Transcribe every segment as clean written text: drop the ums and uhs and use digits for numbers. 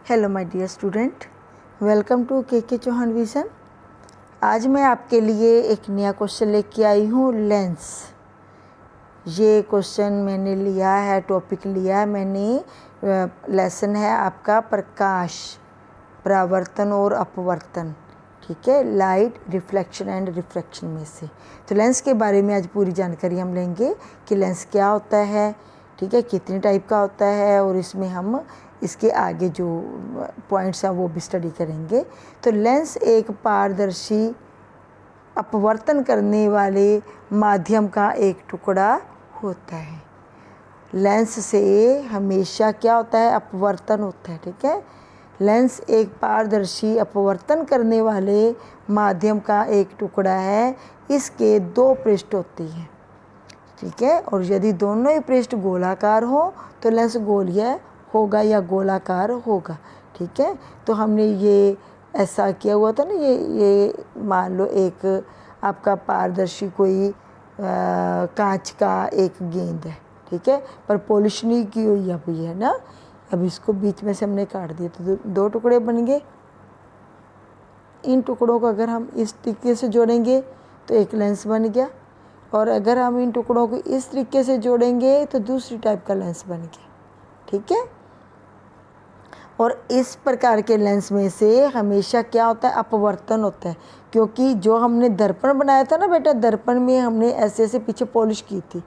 Hello my dear student, welcome to K Chauhan vision. आज मैं आपके लिए एक नया क्वेश्चन लेके आई हूँ, लेंस। ये क्वेश्चन मैंने लिया है, टॉपिक लिया है मैंने, लेसन है आपका प्रकाश, परावर्तन और अपवर्तन, ठीक है, लाइट रिफ्लेक्शन एंड रिफ्रैक्शन में से। तो लेंस के बारे में आज पूरी जानकारी हम लेंगे कि लेंस क्या होता है, ठीक है, कितने टाइप का होता है, और इसमें हम इसके आगे जो पॉइंट्स हैं वो भी स्टडी करेंगे। तो लेंस एक पारदर्शी अपवर्तन करने वाले माध्यम का एक टुकड़ा होता है। लेंस से हमेशा क्या होता है, अपवर्तन होता है, ठीक है। लेंस एक पारदर्शी अपवर्तन करने वाले माध्यम का एक टुकड़ा है। इसके दो पृष्ठ होती हैं, ठीक है, और यदि दोनों ही पृष्ठ गोलाकार हो तो लेंस गोलीय होगा या गोलाकार होगा, ठीक है। तो हमने ये ऐसा किया हुआ था ना, ये मान लो एक आपका पारदर्शी कोई कांच का एक गेंद है, ठीक है, पर पॉलिश नहीं की हुई अब ये है ना। अब इसको बीच में से हमने काट दिया तो दो टुकड़े बन गए। इन टुकड़ों को अगर हम इस तरीके से जोड़ेंगे तो एक लेंस बन गया, और अगर हम इन टुकड़ों को इस तरीके से जोड़ेंगे तो दूसरी टाइप का लेंस बन गया, ठीक है। और इस प्रकार के लेंस में से हमेशा क्या होता है, अपवर्तन होता है, क्योंकि जो हमने दर्पण बनाया था ना बेटा, दर्पण में हमने ऐसे ऐसे पीछे पॉलिश की थी,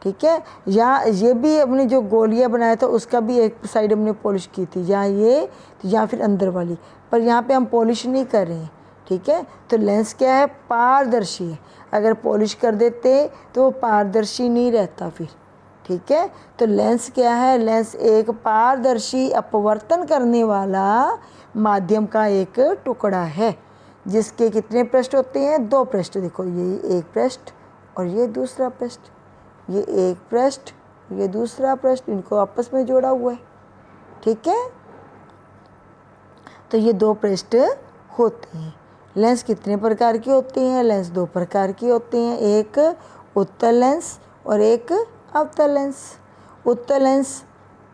ठीक है। यहाँ ये भी हमने जो गोलियाँ बनाया था उसका भी एक साइड हमने पॉलिश की थी, यहाँ ये तो यहाँ फिर अंदर वाली, पर यहाँ पे हम पॉलिश नहीं कर रहे हैं, ठीक है। तो लेंस क्या है, पारदर्शी है। अगर पॉलिश कर देते तो वो पारदर्शी नहीं रहता फिर, ठीक है। तो लेंस क्या है, लेंस एक पारदर्शी अपवर्तन करने वाला माध्यम का एक टुकड़ा है, जिसके कितने पृष्ठ होते हैं, दो पृष्ठ। देखो ये एक पृष्ठ और ये दूसरा पृष्ठ, ये एक पृष्ठ ये दूसरा पृष्ठ, इनको आपस में जोड़ा हुआ है, ठीक है। तो ये दो पृष्ठ होते हैं। लेंस कितने प्रकार के होते हैं, लेंस दो प्रकार के होते हैं, एक उत्तल लेंस और एक अवतल लेंस। उत्तल लेंस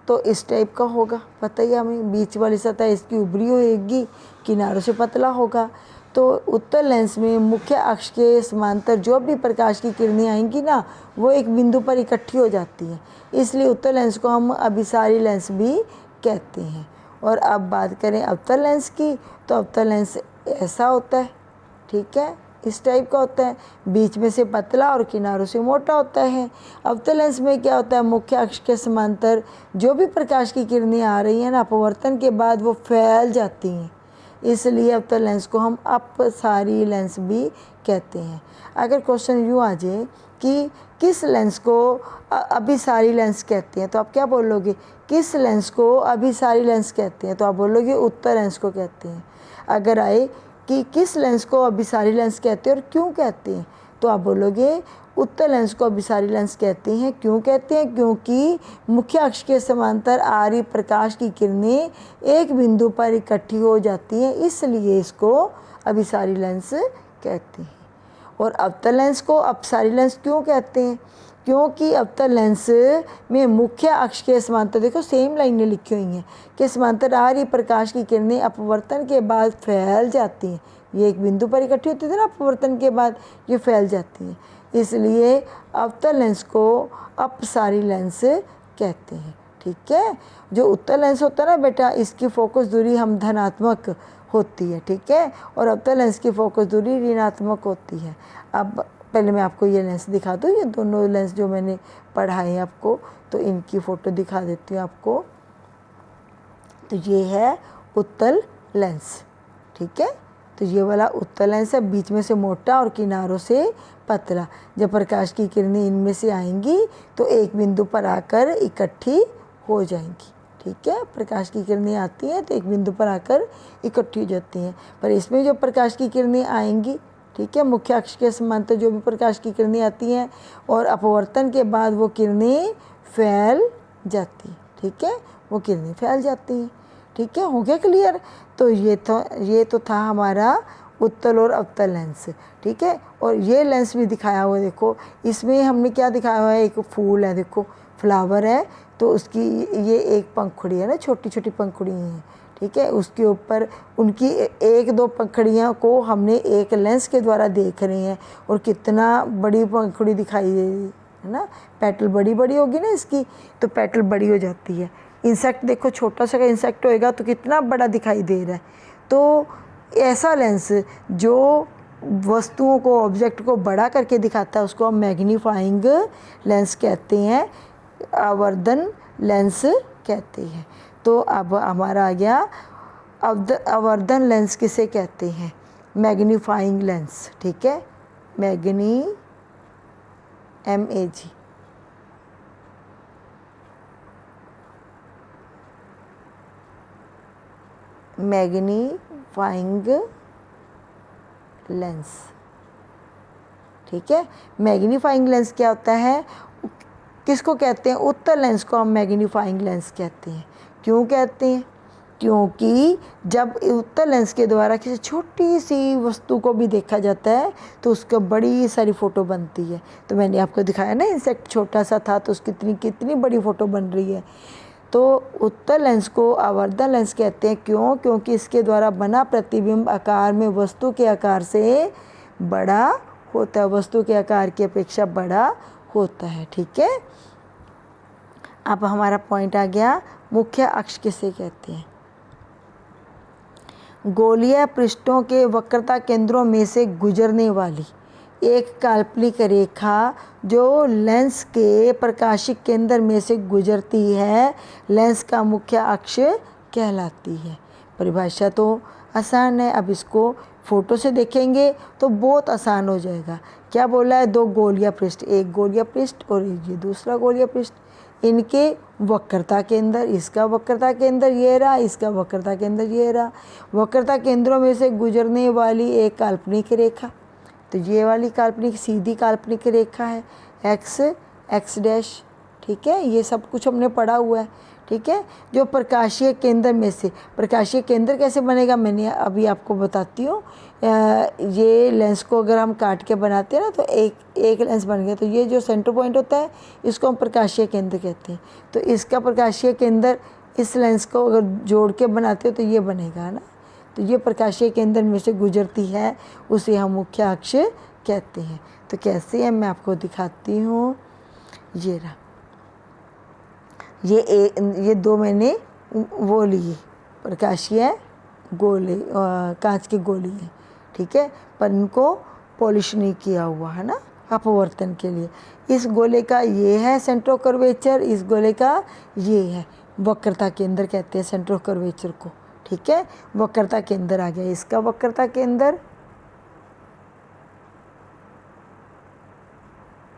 तो इस टाइप का होगा, पता ही हमें, बीच वाली सतह इसकी उभरी होगी, किनारों से पतला होगा। तो उत्तल लेंस में मुख्य अक्ष के समांतर जो भी प्रकाश की किरणें आएंगी ना, वो एक बिंदु पर इकट्ठी हो जाती हैं, इसलिए उत्तल लेंस को हम अभिसारी लेंस भी कहते हैं। और अब बात करें अवतल लेंस की, तो अवतल लेंस ऐसा होता है, ठीक है, इस टाइप का होता है, बीच में से पतला और किनारों से मोटा होता है। अवतल लेंस में क्या होता है, मुख्य अक्ष के समांतर जो भी प्रकाश की किरणें आ रही हैं ना, अपवर्तन के बाद वो फैल जाती हैं, इसलिए अवतल लेंस को हम अपसारी लेंस भी कहते हैं। अगर क्वेश्चन यूँ आ जाए कि किस लेंस को अभिसारी लेंस कहते हैं, तो आप क्या बोलोगे, किस लेंस को अभिसारी लेंस कहते हैं, तो आप बोलोगे उत्तल लेंस को कहते हैं। अगर आए कि किस लेंस को अभिसारी लेंस कहते हैं और क्यों कहते हैं, तो आप बोलोगे उत्तल लेंस को अभिसारी लेंस कहते हैं। क्यों कहते हैं, क्योंकि मुख्य अक्ष के समांतर आ रही प्रकाश की किरणें एक बिंदु पर इकट्ठी हो जाती हैं, इसलिए इसको अभिसारी लेंस कहते हैं। और अवतल लेंस को अपसारी लेंस क्यों कहते हैं, क्योंकि अवतल लेंस में मुख्य अक्ष के समांतर, देखो सेम लाइनें लिखी हुई हैं, कि समांतर आ रही प्रकाश की किरणें अपवर्तन के बाद फैल जाती हैं। ये एक बिंदु पर इकट्ठी होती थी ना, अपवर्तन के बाद ये फैल जाती हैं, इसलिए अवतल लेंस को अपसारी लेंस कहते हैं, ठीक है। जो उत्तल लेंस होता है ना बेटा, इसकी फोकस दूरी हम धनात्मक होती है, ठीक है, और अवतल लेंस की फोकस दूरी ऋणात्मक होती है। अब पहले मैं आपको ये लेंस दिखा दूँ, ये दोनों लेंस जो मैंने पढ़ाए हैं आपको, तो इनकी फ़ोटो दिखा देती हूँ आपको। तो ये है उत्तल लेंस, ठीक है। तो ये वाला उत्तल लेंस है, बीच में से मोटा और किनारों से पतला। जब प्रकाश की किरणें इनमें से आएंगी तो एक बिंदु पर आकर इकट्ठी हो जाएंगी, ठीक है। प्रकाश की किरणें आती हैं तो एक बिंदु पर आकर इकट्ठी हो जाती हैं, पर इसमें जो प्रकाश की किरणें आएंगी, ठीक है, मुख्य अक्ष के समांतर जो भी प्रकाश की किरणें आती हैं और अपवर्तन के बाद वो किरणें फैल जाती हैं, ठीक है, वो किरणें फैल जाती हैं, ठीक है। हो गया क्लियर। तो ये तो था हमारा उत्तल और अवतल लेंस, ठीक है। और ये लेंस भी दिखाया हुआ है, देखो इसमें हमने क्या दिखाया हुआ है, एक फूल है, देखो फ्लावर है, तो उसकी ये एक पंखुड़ी है ना, छोटी छोटी पंखुड़ी हैं, ठीक है। उसके ऊपर उनकी एक दो पंखुड़ियों को हमने एक लेंस के द्वारा देख रहे हैं और कितना बड़ी पंखुड़ी दिखाई दे रही है ना। पेटल बड़ी बड़ी होगी ना इसकी, तो पेटल बड़ी हो जाती है। इंसेक्ट देखो, छोटा सा इंसेक्ट होएगा तो कितना बड़ा दिखाई दे रहा है। तो ऐसा लेंस जो वस्तुओं को, ऑब्जेक्ट को बड़ा करके दिखाता है उसको हम मैग्नीफाइंग लेंस कहते हैं, आवर्धन लेंस कहते हैं। तो अब हमारा आ गया आवर्धन लेंस किसे कहते हैं, मैग्नीफाइंग लेंस, ठीक है। MAG मैग्नीफाइंग लेंस, ठीक है। मैग्नीफाइंग लेंस क्या होता है, किसको कहते हैं, उत्तल लेंस को हम मैग्नीफाइंग लेंस कहते हैं। क्यों कहते हैं, क्योंकि जब उत्तल लेंस के द्वारा किसी छोटी सी वस्तु को भी देखा जाता है तो उसका बड़ी सारी फ़ोटो बनती है। तो मैंने आपको दिखाया ना, इंसेक्ट छोटा सा था तो उसकी कितनी बड़ी फ़ोटो बन रही है। तो उत्तल लेंस को आवर्धन लेंस कहते हैं। क्यों, क्योंकि इसके द्वारा बना प्रतिबिंब आकार में वस्तु के आकार से बड़ा होता है, वस्तु के आकार की अपेक्षा बड़ा होता है, ठीक है। अब हमारा पॉइंट आ गया, मुख्य अक्ष किसे कहते हैं। गोलीय पृष्ठों के वक्रता केंद्रों में से गुजरने वाली एक काल्पनिक रेखा जो लेंस के प्रकाशिक केंद्र में से गुजरती है, लेंस का मुख्य अक्ष कहलाती है। परिभाषा तो आसान है, अब इसको फोटो से देखेंगे तो बहुत आसान हो जाएगा। क्या बोला है, दो गोलीय पृष्ठ, एक गोलीय पृष्ठ और ये दूसरा गोलीय पृष्ठ, इनके वक्रता केंद्र, इसका वक्रता केंद्र ये रहा, इसका वक्रता केंद्र ये रहा। वक्रता केंद्रों में से गुजरने वाली एक काल्पनिक रेखा, तो ये वाली काल्पनिक सीधी काल्पनिक रेखा है, x डैश, ठीक है। ये सब कुछ हमने पढ़ा हुआ है, ठीक है। जो प्रकाशीय केंद्र में से, प्रकाशीय केंद्र कैसे बनेगा मैंने अभी आपको बताती हूँ। ये लेंस को अगर हम काट के बनाते हैं ना तो एक लेंस बन गया, तो ये जो सेंटर पॉइंट होता है इसको हम प्रकाशीय केंद्र कहते हैं। तो इसका प्रकाशीय केंद्र इस लेंस को अगर जोड़ के बनाते हो तो ये बनेगा ना। तो ये प्रकाशीय केंद्र में से गुजरती है, उसे हम मुख्य अक्ष कहते हैं। तो कैसे है मैं आपको दिखाती हूँ। ये रहा, ये दो मैंने वो लिए, प्रकाशीय गोले, कांच की गोली है, ठीक है, पर इनको पॉलिश नहीं किया हुआ है ना अपवर्तन के लिए। इस गोले का ये है सेंटर ऑफ कर्वेचर, इस गोले का ये है वक्रता केंद्र कहते हैं सेंटर ऑफ कर्वेचर को, ठीक है। वक्रता केंद्र आ गया, इसका वक्रता केंद्र,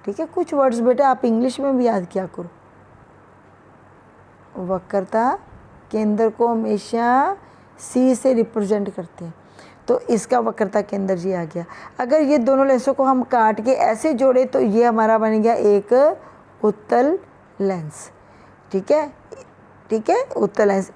ठीक है। कुछ वर्ड्स बेटा आप इंग्लिश में भी याद किया करो। वक्रता केंद्र को हमेशा C से रिप्रेजेंट करते हैं, तो इसका वक्रता केंद्र ये आ गया। अगर ये दोनों लेंसों को हम काट के ऐसे जोड़े तो ये हमारा बन गया एक उत्तल लेंस, ठीक है, ठीक है, उत्तल लेंस।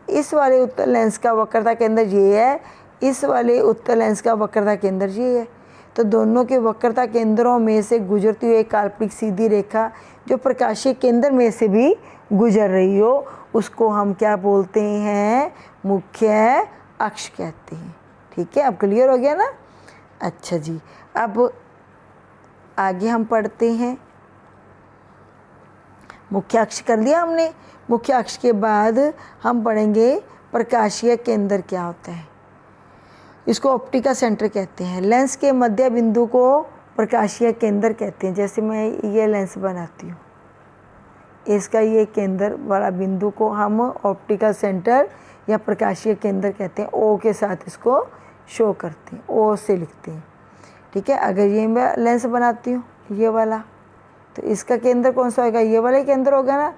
इस वाले उत्तल लेंस का वक्रता केंद्र ये है, इस वाले उत्तल लेंस का वक्रता केंद्र ये है। तो दोनों के वक्रता केंद्रों में से गुजरती हुई एक काल्पनिक सीधी रेखा जो प्रकाशीय केंद्र में से भी गुजर रही हो उसको हम क्या बोलते हैं, मुख्य अक्ष कहते हैं, ठीक है। अब क्लियर हो गया ना। अच्छा जी, अब आगे हम पढ़ते हैं। मुख्य अक्ष कर लिया हमने। मुख्य अक्ष के बाद हम पढ़ेंगे प्रकाशीय केंद्र क्या होता है। इसको ऑप्टिका सेंटर कहते हैं। लेंस के मध्य बिंदु को प्रकाशीय केंद्र कहते हैं। जैसे मैं ये लेंस बनाती हूँ, इसका ये केंद्र वाला बिंदु को हम ऑप्टिकल सेंटर या प्रकाशीय केंद्र कहते हैं। ओ के साथ इसको शो करते हैं, ओ से लिखते हैं, ठीक है। अगर ये मैं लेंस बनाती हूँ ये वाला, तो इसका केंद्र कौन सा होगा, ये वाला ही केंद्र होगा ना।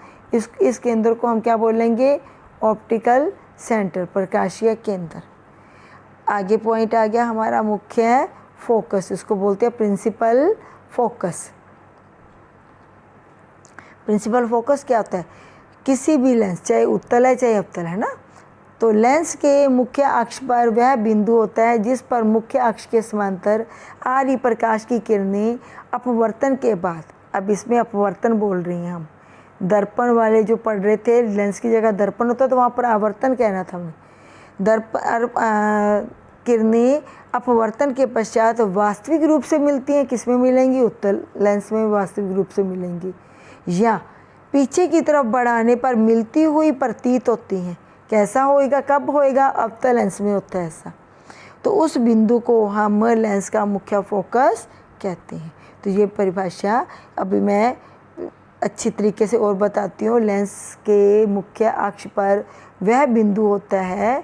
इस केंद्र को हम क्या बोलेंगे, ऑप्टिकल सेंटर, प्रकाशीय केंद्र। आगे पॉइंट आ गया हमारा मुख्य फोकस, इसको बोलते हैं प्रिंसिपल फोकस। प्रिंसिपल फोकस क्या होता है, किसी भी लेंस, चाहे उत्तल है चाहे अवतल है ना, तो लेंस के मुख्य अक्ष पर वह बिंदु होता है जिस पर मुख्य अक्ष के समांतर आ रही प्रकाश की किरणें अपवर्तन के बाद, अब इसमें अपवर्तन बोल रही हैं हम, दर्पण वाले जो पढ़ रहे थे, लेंस की जगह दर्पण होता है तो वहाँ पर आवर्तन कहना था हमने, किरणें अपवर्तन के पश्चात वास्तविक रूप से मिलती हैं, किस में मिलेंगी? उत्तल लेंस में वास्तविक रूप से मिलेंगी, या पीछे की तरफ बढ़ाने पर मिलती हुई प्रतीत होती हैं। कैसा होएगा, कब होएगा? अवतल लेंस में होता है ऐसा। तो उस बिंदु को हम लेंस का मुख्य फोकस कहते हैं। तो ये परिभाषा अभी मैं अच्छी तरीके से और बताती हूँ। लेंस के मुख्य अक्ष पर वह बिंदु होता है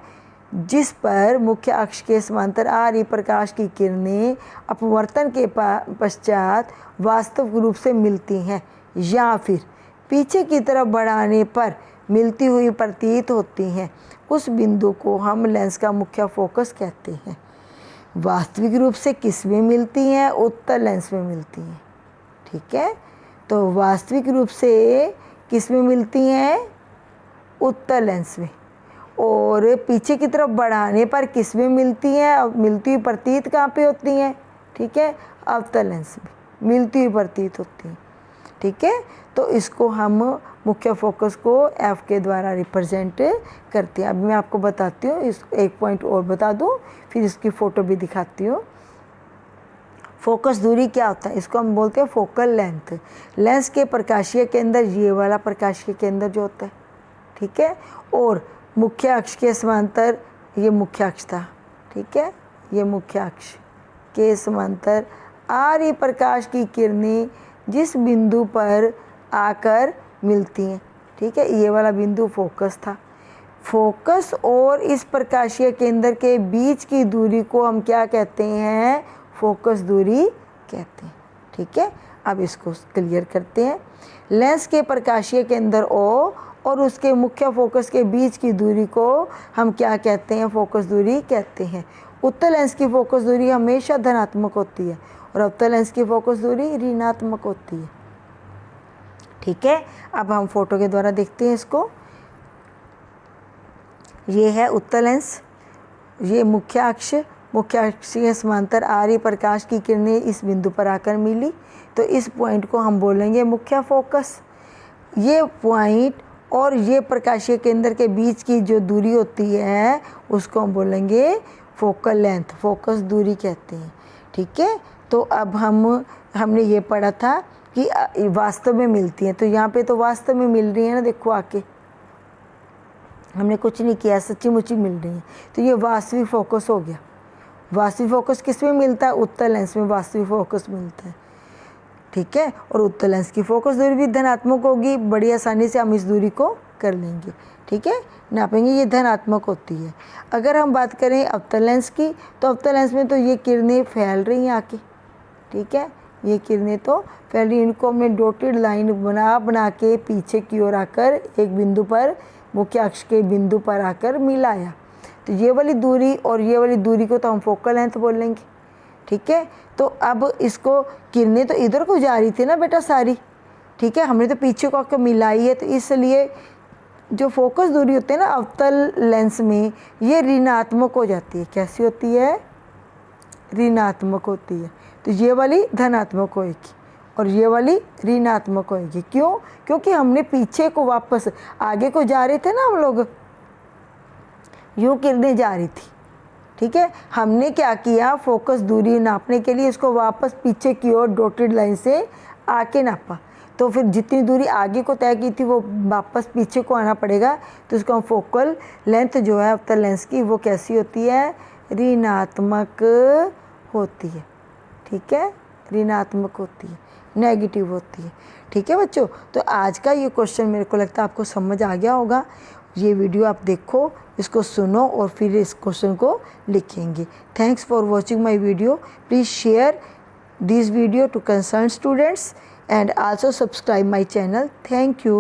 जिस पर मुख्य अक्ष के समांतर आ रही प्रकाश की किरणें अपवर्तन के पश्चात वास्तविक रूप से मिलती हैं, या फिर पीछे की तरफ बढ़ाने पर मिलती हुई प्रतीत होती हैं। उस बिंदु को हम लेंस का मुख्य फोकस कहते हैं। वास्तविक रूप से किस में मिलती हैं? उत्तल लेंस में मिलती हैं। ठीक है, तो वास्तविक रूप से किस में मिलती हैं? उत्तल लेंस में। और पीछे की तरफ बढ़ाने पर किस में मिलती हैं? मिलती हुई प्रतीत कहाँ पे होती हैं? ठीक है, अवतल लेंस में मिलती हुई प्रतीत होती हैं। ठीक है, तो इसको हम मुख्य फोकस को एफ के द्वारा रिप्रेजेंट करते हैं। अभी मैं आपको बताती हूँ, इस एक पॉइंट और बता दूँ, फिर इसकी फ़ोटो भी दिखाती हूँ। फोकस दूरी क्या होता है? इसको हम बोलते हैं फोकल लेंथ। लेंस के प्रकाशीय केंद्र, ये वाला प्रकाशीय केंद्र जो होता है, ठीक है, और मुख्य अक्ष के समांतर, ये मुख्य अक्ष था, ठीक है, ये मुख्य अक्ष के समांतर आ रही प्रकाश की किरणें जिस बिंदु पर आकर मिलती हैं, ठीक है, ये वाला बिंदु फोकस था। फोकस और इस प्रकाशीय केंद्र के बीच की दूरी को हम क्या कहते हैं? फोकस दूरी कहते हैं। ठीक है, अब इसको क्लियर करते हैं। लेंस के प्रकाशीय केंद्र O और उसके मुख्य फोकस के बीच की दूरी को हम क्या कहते हैं? फोकस दूरी कहते हैं। उत्तल लेंस की फोकस दूरी हमेशा धनात्मक होती है और अवतल लेंस की फोकस दूरी ऋणात्मक होती है। ठीक है, अब हम फोटो के द्वारा देखते हैं इसको। ये है उत्तल लेंस, ये मुख्य अक्ष के समांतर आ रही प्रकाश की किरणें इस बिंदु पर आकर मिली, तो इस पॉइंट को हम बोलेंगे मुख्य फोकस। ये पॉइंट और ये प्रकाशीय केंद्र के बीच की जो दूरी होती है उसको हम बोलेंगे फोकल लेंथ, फोकस दूरी कहते हैं। ठीक है, तो अब हमने ये पढ़ा था कि वास्तव में मिलती हैं, तो यहाँ पे तो वास्तव में मिल रही है ना, देखो आके हमने कुछ नहीं किया, सच्ची मुच्ची मिल रही है, तो ये वास्तविक फोकस हो गया। वास्तविक फोकस किस में मिलता है? उत्तल लेंस में वास्तविक फोकस मिलता है। ठीक है, और उत्तल लेंस की फोकस दूरी भी धनात्मक होगी, बड़ी आसानी से हम इस दूरी को कर लेंगे। ठीक है, नापेंगे, ये धनात्मक होती है। अगर हम बात करें अवतल लेंस की, तो अवतल लेंस में तो ये किरणें फैल रही हैं आके, ठीक है, ये किरणें तो फैल रही, इनको हमने डॉटेड लाइन बना के पीछे की ओर आकर एक बिंदु पर, मुख्य अक्ष के बिंदु पर आकर मिलाया, तो ये वाली दूरी और ये वाली दूरी को तो हम फोकल लेंथ बोलेंगे। ठीक है, तो अब इसको किरणें तो इधर को जा रही थी ना बेटा सारी, ठीक है, हमने तो पीछे को आकर मिलाई है, तो इसलिए जो फोकस दूरी होती है ना अवतल लेंस में, ये ऋणात्मक हो जाती है। कैसी होती है? ऋणात्मक होती है। तो ये वाली धनात्मक होएगी और ये वाली ऋणात्मक होएगी। क्यों? क्योंकि हमने पीछे को वापस, आगे को जा रहे थे ना हम लोग, यूँ किरणें जा रही थी, ठीक है, हमने क्या किया, फोकस दूरी नापने के लिए इसको वापस पीछे की ओर डॉटेड लाइन से आके नापा, तो फिर जितनी दूरी आगे को तय की थी वो वापस पीछे को आना पड़ेगा, तो इसको हम फोकल लेंथ जो है अवतल लेंस की, वो कैसी होती है? ऋणात्मक होती है। ठीक है, ऋणात्मक होती है, नेगेटिव होती है। ठीक है बच्चों, तो आज का ये क्वेश्चन मेरे को लगता है आपको समझ आ गया होगा। ये वीडियो आप देखो, इसको सुनो और फिर इस क्वेश्चन को लिखेंगे। Thanks for watching my video. Please share this video to concern students and also subscribe my channel. Thank you.